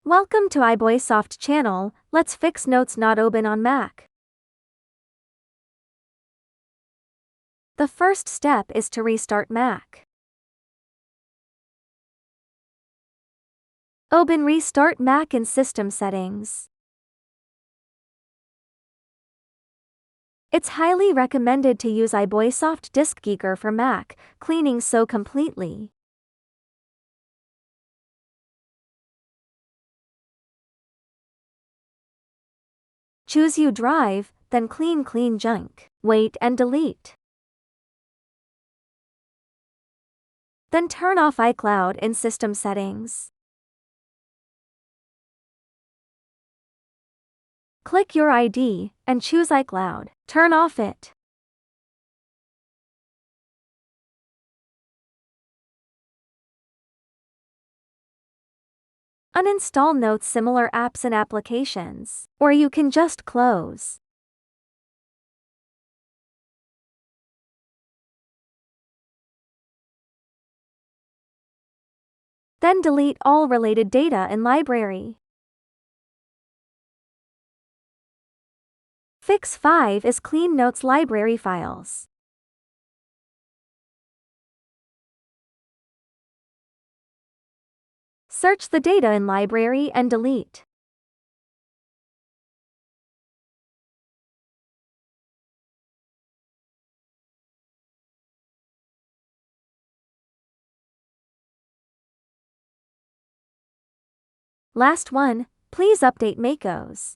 Welcome to iBoysoft channel. Let's fix notes not open on Mac. The first step is to restart Mac. Open Restart Mac in System Settings. It's highly recommended to use iBoysoft Disk Geeker for Mac, cleaning so completely. Choose U drive, then clean junk. Wait and delete. Then turn off iCloud in System Settings. Click your ID and choose iCloud. Turn off it. Uninstall Notes similar apps and applications, or you can just close. Then delete all related data in library. Fix 5 is clean Notes library files. Search the data in library and delete. Last one, please update macOS.